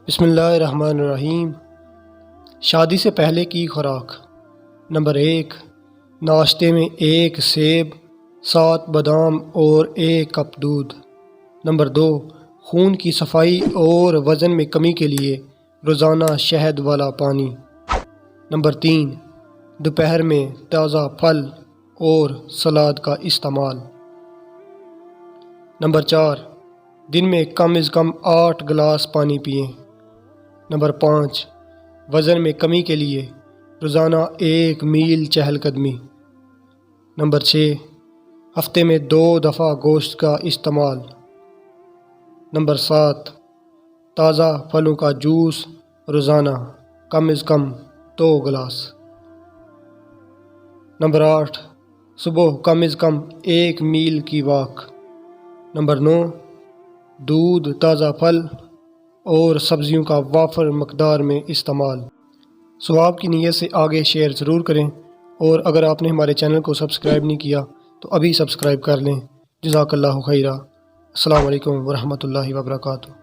بسم اللہ الرحمن الرحیم۔ شادی سے پہلے کی خوراک۔ نمبر 1، ناشتے میں 1 سیب، 7 بادام اور 1 کپ دودھ۔ نمبر 2، خون کی صفائی اور وزن میں کمی کے لیے روزانہ شہد والا پانی۔ نمبر 3، دوپہر میں تازہ پھل اور سلاد کا استعمال۔ نمبر 4، دن میں کم از کم 8 گلاس پانی پئیں۔ نمبر 5، وزن میں کمی کے لیے روزانہ 1 میل چہل قدمی۔ نمبر 6، ہفتے میں 2 دفعہ گوشت کا استعمال۔ نمبر 7، تازہ پھلوں کا جوس روزانہ کم از کم 2 گلاس۔ نمبر 8، صبح کم از کم 1 میل کی واک۔ نمبر 9، دودھ، تازہ پھل اور سبزیوں کا وافر مقدار میں استعمال۔ ثواب کی نیت سے آگے شیئر ضرور کریں، اور اگر آپ نے ہمارے چینل کو سبسکرائب نہیں کیا تو ابھی سبسکرائب کر لیں۔ جزاک اللہ خیرہ۔ السلام علیکم ورحمۃ اللہ وبرکاتہ۔